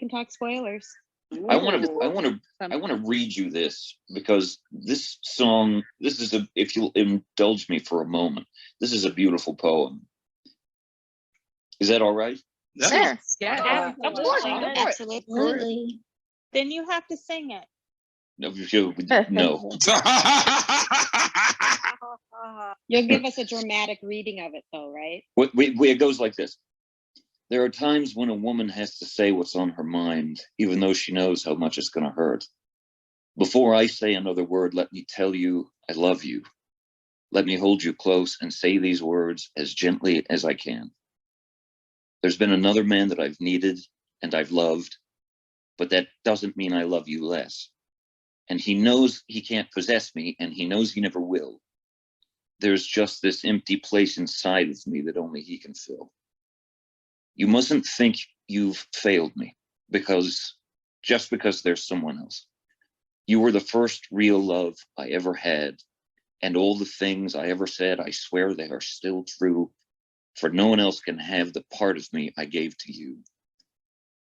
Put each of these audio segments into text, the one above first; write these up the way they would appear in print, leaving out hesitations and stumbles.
can talk spoilers. I want to read you this, because this song, if you'll indulge me for a moment, this is a beautiful poem. Is that all right? Sure. Yeah. Of course. Absolutely. Then you have to sing it. No. You'll give us a dramatic reading of it, though, right? It goes like this. There are times when a woman has to say what's on her mind, even though she knows how much it's going to hurt. Before I say another word, let me tell you I love you. Let me hold you close and say these words as gently as I can. There's been another man that I've needed and I've loved, but that doesn't mean I love you less. And he knows he can't possess me, and he knows he never will. There's just this empty place inside of me that only he can fill. You mustn't think you've failed me just because there's someone else. You were the first real love I ever had, and all the things I ever said, I swear they are still true, for no one else can have the part of me I gave to you.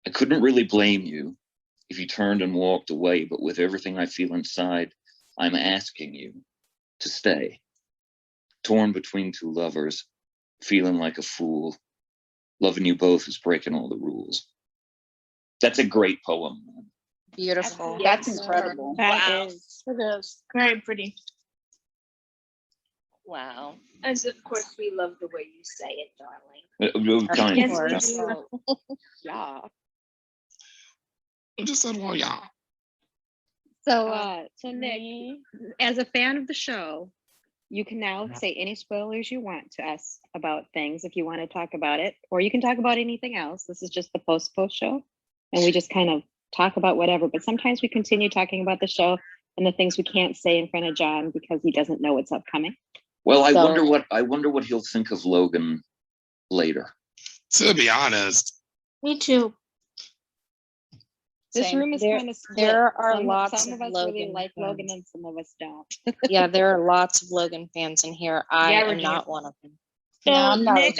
I couldn't really blame you if you turned and walked away, but with everything I feel inside, I'm asking you to stay. Torn between two lovers, feeling like a fool. Loving you both is breaking all the rules. That's a great poem. Beautiful. That's incredible. That is. It is. Very pretty. Wow. As of course we love the way you say it, darling. Kind. Yes, we do. Yeah. I just said, well, yeah. So Nick, as a fan of the show, you can now say any spoilers you want to us about things if you want to talk about it, or you can talk about anything else. This is just the post show, and we just kind of talk about whatever. But sometimes we continue talking about the show and the things we can't say in front of John because he doesn't know what's upcoming. Well, I wonder what he'll think of Logan later. To be honest. Me too. This Same. room is kind of split. There are some lots of of us Logan really like fans. Logan and some of us don't. Yeah, there are lots of Logan fans in here. I Yeah, am Regina. not one of them. So, No, I'm not. Nick,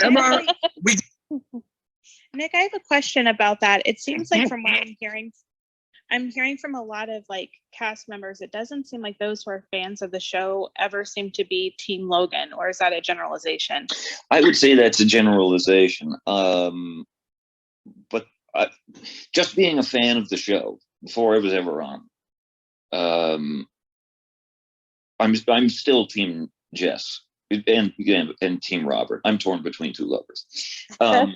Nick, I have a question about that. It seems like from what I'm hearing from a lot of like cast members, it doesn't seem like those who are fans of the show ever seem to be Team Logan, or is that a generalization? I would say that's a generalization. But just being a fan of the show before I was ever on, I'm still Team Jess and Team Robert. I'm torn between two lovers. But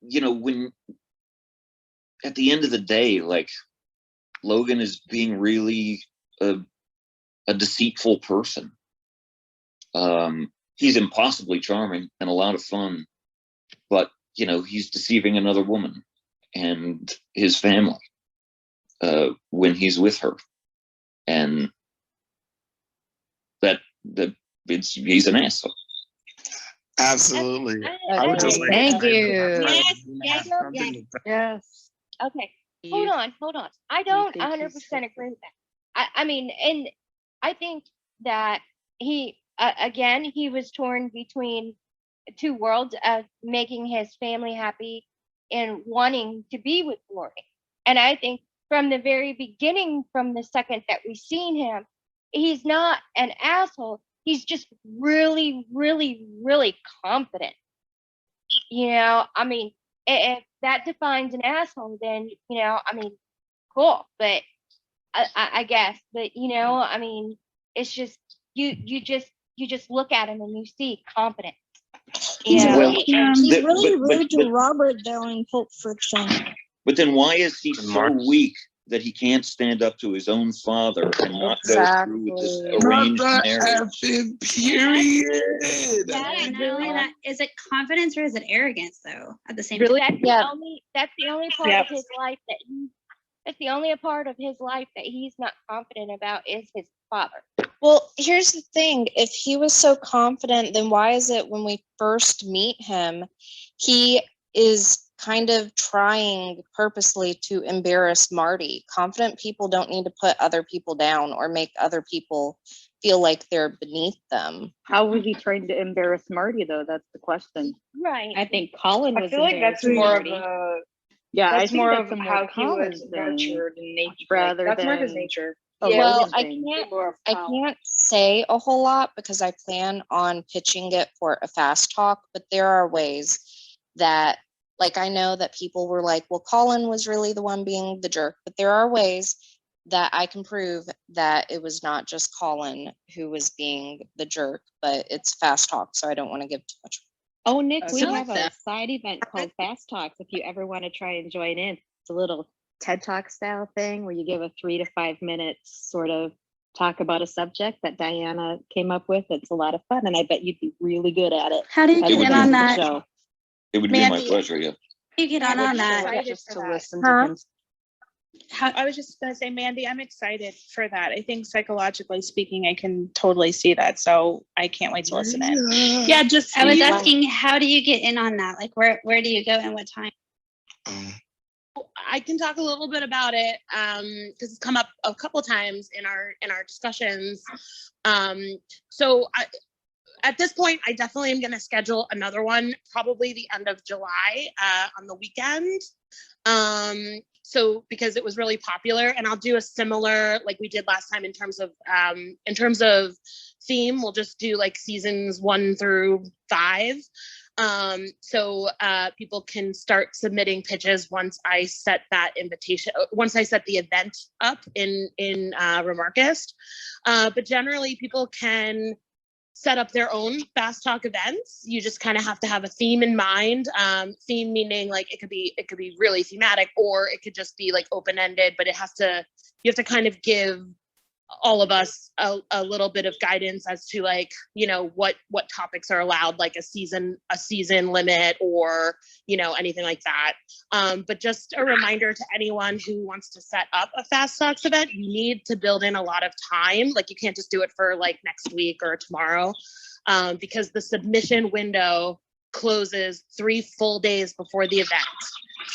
you know, when at the end of the day, like Logan is being really a deceitful person. He's impossibly charming and a lot of fun, but you know, he's deceiving another woman and his family when he's with her, and he's an asshole. Absolutely. I would just like Thank to- you. Yes. Okay. Hold on. I don't 100% agree with that. I mean, and I think that he, again, he was torn between two worlds of making his family happy and wanting to be with Lori. And I think from the very beginning, from the second that we've seen him, he's not an asshole. He's just really, really, really confident. You know, I mean, if that defines an asshole, then, you know, I mean, cool. But I guess, but you know, I mean, it's just you just look at him and you see confidence. He's Yeah. Well, really but- rude to Robert though in Pulp Fiction. But then why is he so Mark. weak that he can't stand up to his own father and not go through with this Exactly. arranged Not the marriage? effing period. Yeah, not only that, is it confidence or is it arrogance though? At the same Really, time, that's the only part Yep. of his life that that's the only part of his life that he's not confident about is his father. Well, here's the thing. If he was so confident, then why is it when we first meet him, he is kind of trying purposely to embarrass Marty? Confident people don't need to put other people down or make other people feel like they're beneath them. How was he trying to embarrass Marty though? That's the question. Right. I think Colin I was feel like that's embarrassing more of Marty. a Yeah, I that's think more that's of a how more he was Colin thing nurtured and nature. rather That's more of his than nature. a Well, Logan I thing. can't say a whole lot because I plan on pitching it for a fast talk, but there are ways that, like, I know that people were like, well, Colin was really the one being the jerk, but there are ways that I can prove that it was not just Colin who was being the jerk, but it's fast talk, so I don't want to give too much. Oh, Nick, we So have a like side event called Fast Talks. If you ever want to try and join in, it's a little TED Talk style thing where you give a 3 to 5 minutes sort of talk about a subject that Diana came up with. It's a lot of fun, and I bet you'd be really good at it. How do you It get would in be- on the that? show. It would be my Mandy. pleasure, yeah. How do you get on I'm that? excited Just for to that. listen Huh? to him. I was just gonna say, Mandy, I'm excited for that. I think psychologically speaking, I can totally see that. So I can't wait to listen in. Yeah, just I was you- asking, how do you get in on that? Like, where do you go and what time? I can talk a little bit about it because it's come up a couple times in our discussions. At this point, I definitely am going to schedule another one, probably the end of July on the weekend. So because it was really popular, and I'll do a similar like we did last time in terms of theme. We'll just do like seasons 1 through 5. So people can start submitting pitches once I set that invitation, once I set the event up in Remarkist. But generally people can set up their own fast talk events. You just kind of have to have a theme in mind. Theme meaning like it could be really thematic, or it could just be like open-ended, but you have to kind of give all of us a little bit of guidance as to like, you know, what topics are allowed, like a season limit, or, you know, anything like that. But just a reminder to anyone who wants to set up a Fast Talks event, you need to build in a lot of time. Like you can't just do it for like next week or tomorrow, because the submission window closes 3 full days before the event.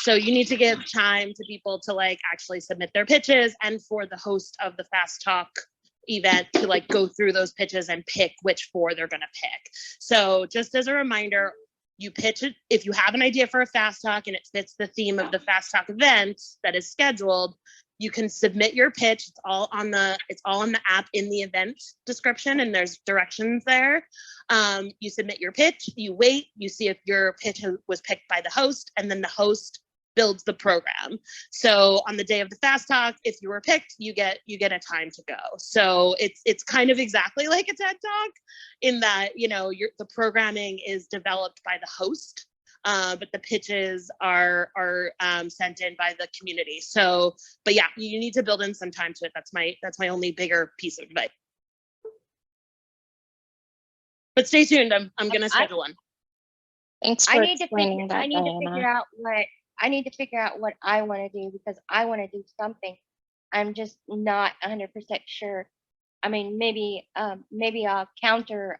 So you need to give time to people to like actually submit their pitches, and for the host of the Fast Talk event to like go through those pitches and pick which 4 they're going to pick. So just as a reminder, you pitch it if you have an idea for a Fast Talk and it fits the theme of the Fast Talk event that is scheduled. You can submit your pitch. It's all on the app in the event description, and there's directions there. You submit your pitch, you wait, you see if your pitch was picked by the host, and then the host builds the program. So on the day of the Fast Talk, if you were picked, you get a time to go. So it's kind of exactly like a TED Talk in that, you know, the programming is developed by the host. But the pitches are sent in by the community. So, but yeah, you need to build in some time to it. That's my only bigger piece of advice. But stay tuned. I'm gonna schedule one. Thanks for I need to explaining that, I need to Diana. figure out what I want to do, because I want to do something. I'm just not 100% sure. I mean, maybe I'll counter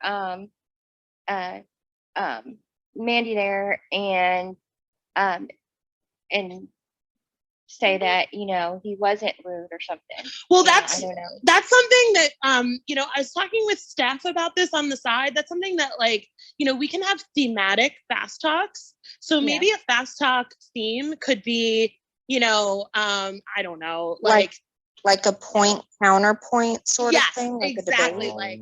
Mandy there and say that, you know, he wasn't rude or something. Well, Yeah, that's I don't know. that's something that you know, I was talking with staff about this on the side. That's something that, like, you know, we can have thematic Fast Talks. So maybe a Fast Talk theme could be, you know, I don't know, like a point counterpoint sort of thing. Like exactly. A debate.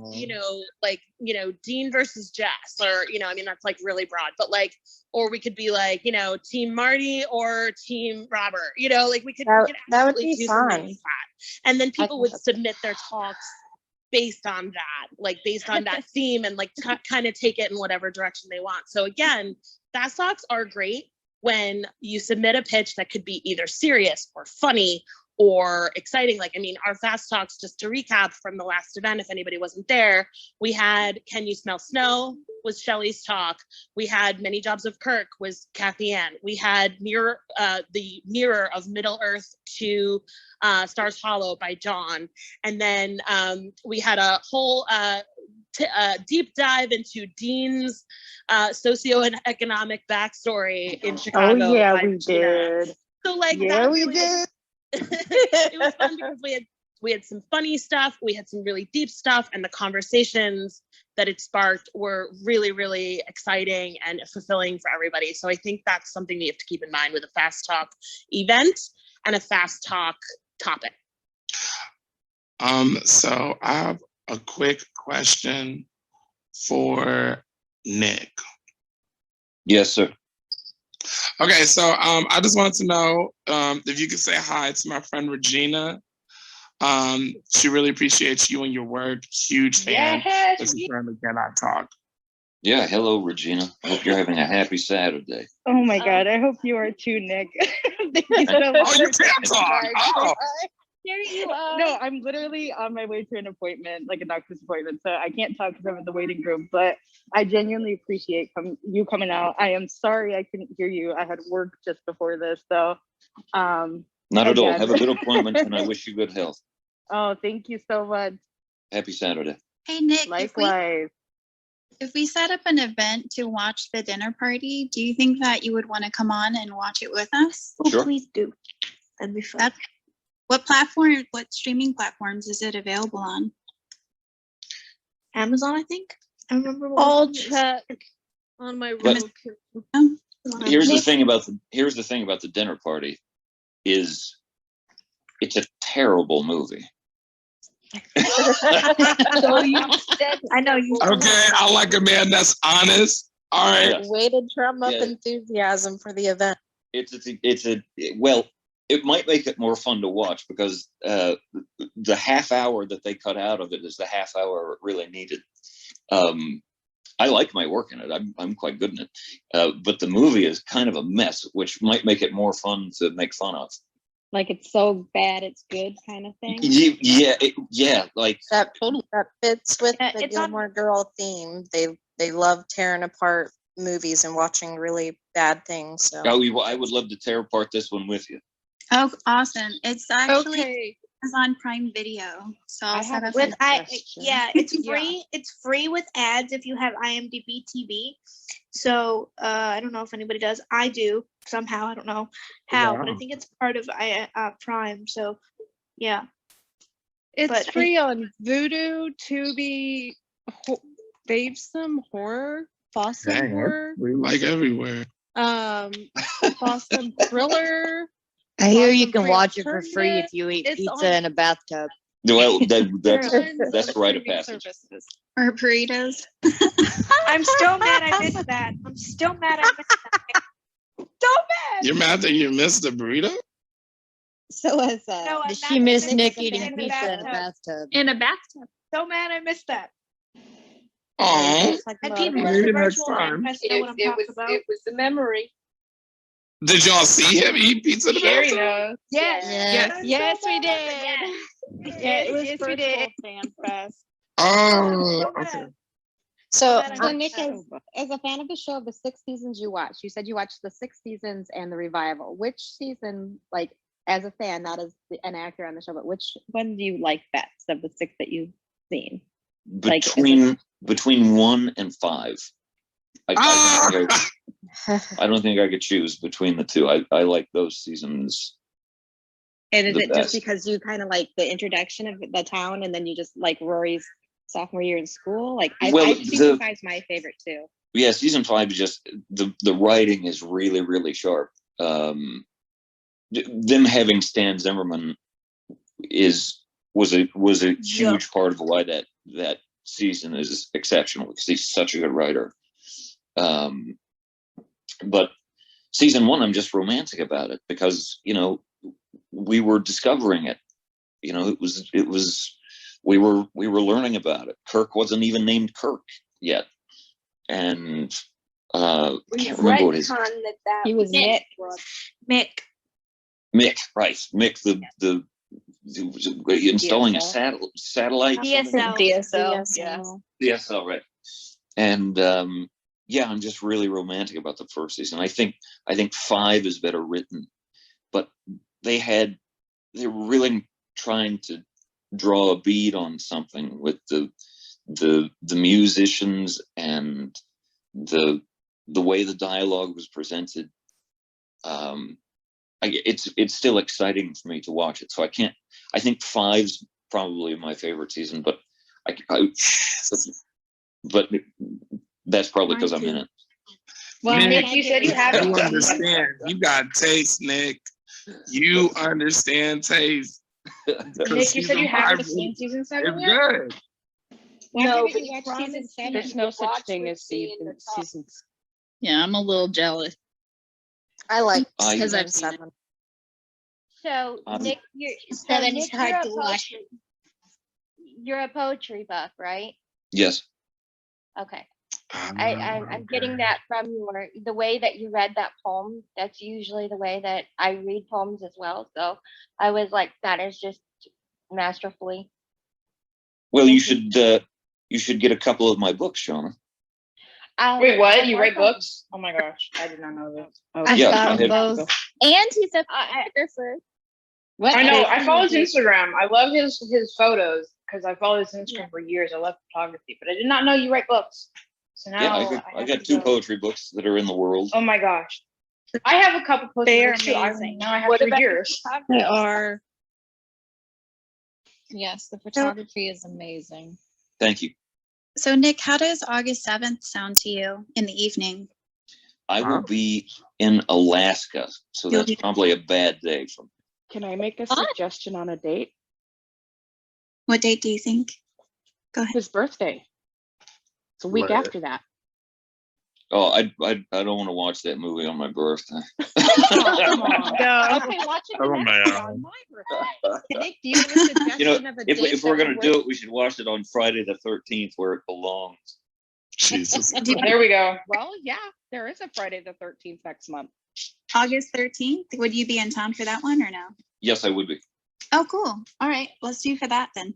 Like, you know, Dean versus Jess, or, you know, I mean, that's like really broad, but like, or we could be like, you know, Team Marty or Team Robert, you know, like we could that would absolutely be do something fun. like that. And then people would think submit their talks based on that, like based on that theme, and like kind of take it in whatever direction they want. So again, Fast Talks are great when you submit a pitch that could be either serious or funny or exciting. Like, I mean, our Fast Talks, just to recap from the last event, if anybody wasn't there, we had Can You Smell Snow was Shelley's talk. We had Many Jobs of Kirk was Kathy Ann. We had the Mirror of Middle Earth to Stars Hollow by John. And then we had a whole deep dive into Dean's socioeconomic backstory in Chicago. Oh yeah, by we Gina. did. So like, Yeah, we did. it was fun because we had some funny stuff, we had some really deep stuff, and the conversations that it sparked were really, really exciting and fulfilling for everybody. So I think that's something we have to keep in mind with a Fast Talk event and a Fast Talk topic. So I have a quick question for Nick. Yes, sir. Okay, so I just wanted to know if you could say hi to my friend Regina. She really appreciates you and your work. Huge fan. Yes, But she currently cannot talk. Yeah, hello, Regina. Hope you're having a happy Saturday. Oh my God, I hope you are too, Nick. Thank you so much. Oh, you can talk. Oh. there you are. No, I'm literally on my way to an appointment, like a doctor's appointment, so I can't talk because I'm in the waiting room, but I genuinely appreciate you coming out. I am sorry I couldn't hear you. I had work just before this, so. Not at all. Again. Have a good appointment, and I wish you good health. Oh, thank you so much. Happy Saturday. Hey, Nick, Likewise. if we set up an event to watch the dinner party, do you think that you would want to come on and watch it with us? Sure. Please do. That'd be fun. What streaming platforms is it available on? Amazon, I think. I remember. I'll check on my But- Roku. Here's the thing about the dinner party is it's a terrible movie. I know you. Okay, I like a man that's honest. All right. Yeah. Way to drum up Yeah. enthusiasm for the event. Well, it might make it more fun to watch because the half hour that they cut out of it is the half hour it really needed. I like my work in it. I'm quite good in it. But the movie is kind of a mess, which might make it more fun to make fun of. Like it's so bad it's good kind of thing. Yeah, like That fits with Yeah, the it's on- Gilmore Girl theme. They love tearing apart movies and watching really bad things. So I would love to tear apart this one with you. Oh, awesome. It's actually Okay. Amazon Prime Video. So I'll I set have up a an suggestion. It's Yeah. free. It's free with ads if you have IMDb TV. So I don't know if anybody does. I do somehow. I don't know how, but I Wow. think it's part of Prime. So yeah. It's But I- free on Vudu, Tubi, Babesome Horror, Fossum Dang, Horror, we like everywhere. Fossum Thriller. I hear you Awesome can free watch it for free alternative. if you eat It's pizza on- in a bathtub. Well, Tons that's of a rite of streaming passage. services. or burritos. I'm still mad I missed that. I'm still mad I missed that. So mad. You're mad that you missed the burrito? So as No, I'm Did mad she I miss missed Nick it eating in the pizza in a bathtub. bathtub? In a bathtub. So mad I missed that. Oh, And people in Maybe the next virtual time. manifest know what I'm talking about. It was a memory. did y'all see him eat pizza in the Sherry bathtub? knows. Yes. Yeah. Yes, we did. Yes, It was yes, we virtual did. fan fest. Oh, So okay. mad. so But So Nick, as a fan of the show, the 6 seasons you watched, you said you watched the 6 seasons and the revival. Which season, like as a fan, not as an actor on the show, but which one do you like best of the 6 that you've seen? Like, Between 1 and 5. Ah! I don't think I could choose between the two. I like those seasons. And is the it just best. because you kind of like the introduction of the town, and then you just like Rory's sophomore year in school? Like, Well, season 5 is my favorite too. Yeah, season 5 is just the writing is really, really sharp. Them having Stan Zimmerman was a huge part of why that season is exceptional, because he's such a good writer. But season 1, I'm just romantic about it because, we were discovering it. We were learning about it. Kirk wasn't even named Kirk yet. And I can't remember what his He was Nick. Mick. Mick, right? Mick, the installing a satellite. DSL. Yeah. DSL, right? And I'm just really romantic about the first season. I think 5 is better written, but they were really trying to draw a bead on something with the musicians and the way the dialogue was presented. It's still exciting for me to watch it. So I think 5's probably my favorite season, but but that's probably because I'm in it. Well, Nick, Nick, you said you have you understand. You got taste, Nick. You understand taste. Nick, you said you haven't seen season 7 It's yet? good. Why No, haven't you watched season 7? There's no such thing as seasons. Yeah, I'm a little jealous. I like I- season 7. So Nick, Seven is hard to watch. You're a poetry buff, right? Yes. Okay. I'm getting that from the way that you read that poem. That's usually the way that I read poems as well. So I was like, that is just masterfully. Well, you should get a couple of my books, Shauna. Wait, what? I'm You write working- books? Oh my gosh, I did not know this. I've Yeah, got I them have- both. And he's a I- photographer. I know. I follow his Instagram. I love his photos because I followed his Instagram for years. I love photography, but I did not know you write books. So now Yeah, I have got to 2 go. poetry books that are in the world. Oh my gosh, I have a couple poetry They are books too. amazing. Now I have to read yours. They are. Yes, the photography is amazing. Thank you. So Nick, how does August 7th sound to you in the evening? I will be in Alaska, so You'll that's be- probably a bad day for me. Can I make a What? suggestion on a date? What date do you think? Go ahead. His birthday. It's a week Right. after that. Oh, I don't want to watch that movie on my birthday. Go. Okay, watch it Oh, the next man. day on my birthday. Nick, do you have a suggestion You know, of a if date we're that gonna would do work? it, we should watch it on Friday the 13th where it belongs. Jesus. There we go. Well, yeah, there is a Friday the 13th next month. August 13th? Would you be in town for that one or no? Yes, I would be. Oh, cool. All right. Let's do for that then.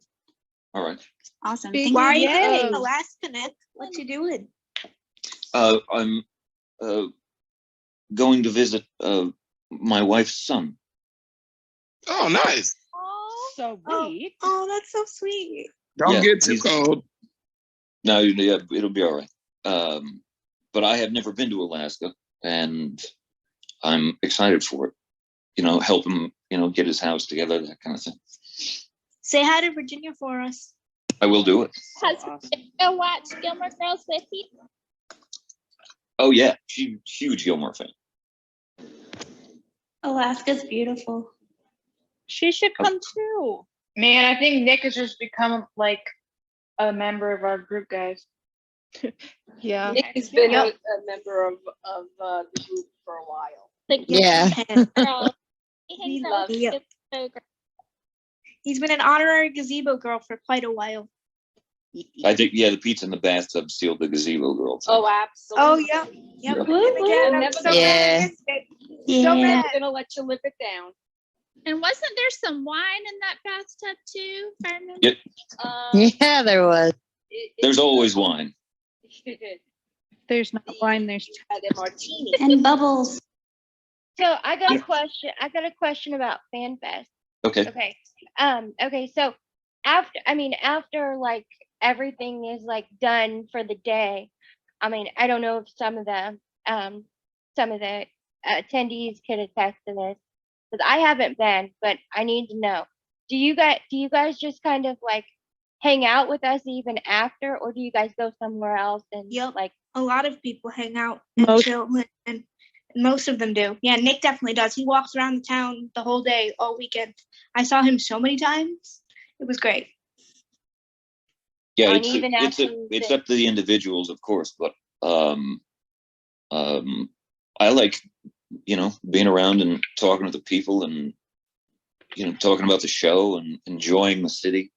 All right. Awesome. Big Thank Why are you. you going Yay. to Alaska, Nick? What you doing? I'm going to visit my wife's son. Oh, nice. So Oh, we. oh, that's so sweet. Don't Yeah, get too he's- cold. No, yeah, it'll be all right. But I have never been to Alaska, and I'm excited for it. You know, help him, get his house together, that kind of thing. Say hi to Virginia for us. I will do it. Has Awesome. Go watch Gilmore Girls with you. Oh yeah, huge Gilmore fan. Alaska's beautiful. She should come too. Man, I think Nick has just become like a member of our group, guys. Yeah. Nick has been Yep. a member of the group for a while. Like, Yeah. girl. He We hangs out love with you. so great. He's been an honorary gazebo girl for quite a while. I think the pizza in the bathtub sealed the gazebo girl thing. Oh, absolutely. Oh, yep. Yep. Yeah. And again, I'm Never so gonna Yeah. mad. So I'm mad. never gonna let you live it down. And wasn't there some wine in that bathtub too? If I remember? Yep. Yeah, there was. There's always wine. There's not wine. There's Had a martini. And bubbles. So I got a question. I got a question about FanFest. Okay. Okay. Okay. So after like everything is like done for the day, I don't know if some of the attendees could attest to this, because I haven't been, but I need to know. Do you guys just kind of like hang out with us even after, or do you guys go somewhere else and Yep. like? A lot of people hang out and Most- chill, and most of them do. Yeah, Nick definitely does. He walks around the town the whole day, all weekend. I saw him so many times. It was great. Yeah, And it's even it's after it's the- up to the individuals, of course, but I like being around and talking to the people and talking about the show and enjoying the city.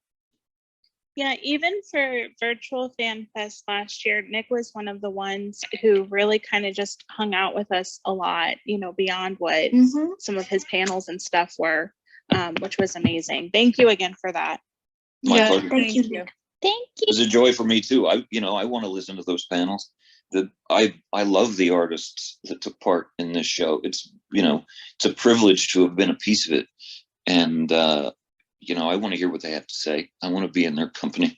Yeah, even for virtual Fan Fest last year, Nick was one of the ones who really kind of just hung out with us a lot, beyond what Mm-hmm. some of his panels and stuff were, which was amazing. Thank you again for that. My pleasure. Thank you, Nick. Thank you. It was a joy for me too. I want to listen to those panels. I love the artists that took part in this show. It's it's a privilege to have been a piece of it, and I want to hear what they have to say. I want to be in their company.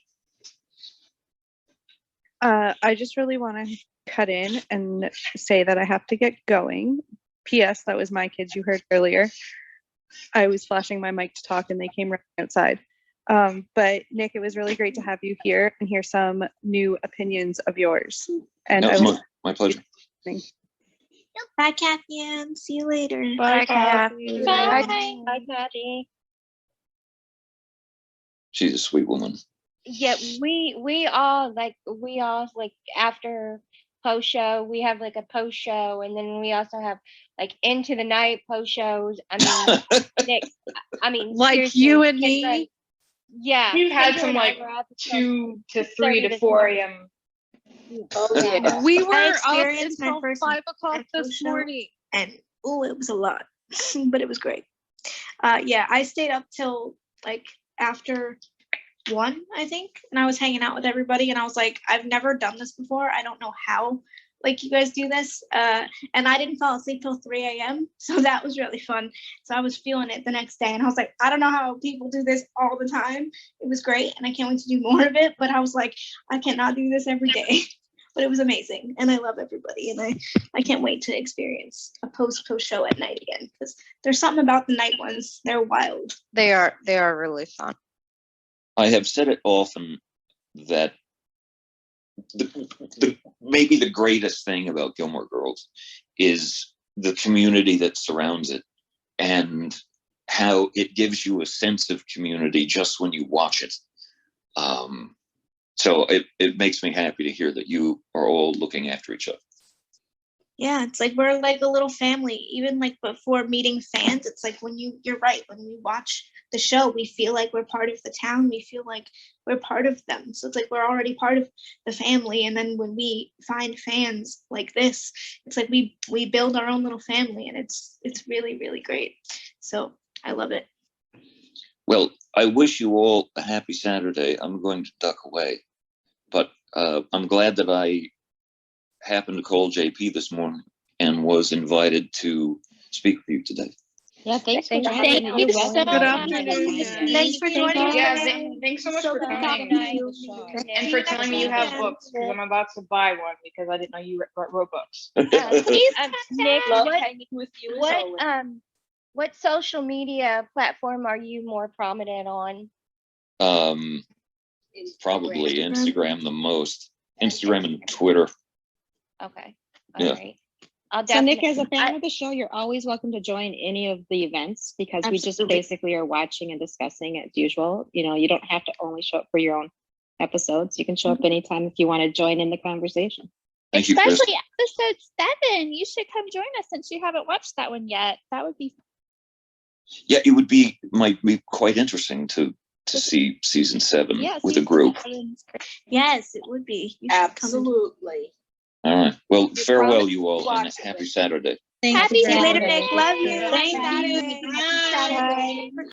I just really want to cut in and say that I have to get going. P.S. That was my kids you heard earlier. I was flashing my mic to talk and they came right outside. But Nick, it was really great to have you here and hear some new opinions of yours. And No, I was my pleasure. Bye, Kathy Ann. See you later. Bye, Kathy. Bye. Bye, Patty. She's a sweet woman. Yeah, we all like after post show, we have like a post show, and then we also have like into the night post shows. I mean, Nick, Like seriously, you and Kendra- me? Yeah, We've had Kendra some and I like were up until 2 to 3 to this 4 morning. a.m. Yeah. We I were up experienced my until first 5 o'clock night this post show, morning. and it was a lot, but it was great. Yeah, I stayed up till like after 1, I think, and I was hanging out with everybody, and I was like, I've never done this before. I don't know how like you guys do this, and I didn't fall asleep till 3 a.m. So that was really fun. So I was feeling it the next day, and I was like, I don't know how people do this all the time. It was great, and I can't wait to do more of it. But I was like, I cannot do this every day. But it was amazing, and I love everybody, and I can't wait to experience a post show at night again, because there's something about the night ones. They're wild. They are really fun. I have said it often that maybe the greatest thing about Gilmore Girls is the community that surrounds it and how it gives you a sense of community just when you watch it. So it makes me happy to hear that you are all looking after each other. Yeah, it's like we're like a little family. Even like before meeting fans, it's like when you're right, when we watch the show, we feel like we're part of the town. We feel like we're part of them. So it's like we're already part of the family. And then when we find fans like this, it's like we build our own little family, and it's really, really great. So I love it. Well, I wish you all a happy Saturday. I'm going to duck away, but I'm glad that I happened to call JP this morning and was invited to speak with you today. Yeah, thanks for Thank joining. you so Good much. afternoon. Thanks for joining us. Yeah, thanks so much for coming and for telling me you have books, because I'm about to buy one because I didn't know you wrote books. Please Nick, Love what hanging with you as always. what social media platform are you more prominent on? Probably Instagram the most. Instagram and Twitter. Okay. Yeah. All right. I'll So Nick, definitely. as a fan of the show, you're always welcome to join any of the events, because we just Absolutely. basically are watching and discussing as usual. You know, you don't have to only show up for your own episodes. You can show up anytime if you want to join in the conversation. Thank you, Chris. Especially episode 7. You should come join us since you haven't watched that one yet. That would be Yeah, might be quite interesting to see season 7 with a season group. 7's great. Yes, it would be. You should come and- Absolutely. All right. Well, You farewell, promised you to all, and watch it. happy Saturday. Happy See you later, Saturday. Nick. Love you. Thank Happy you. Saturday. Bye.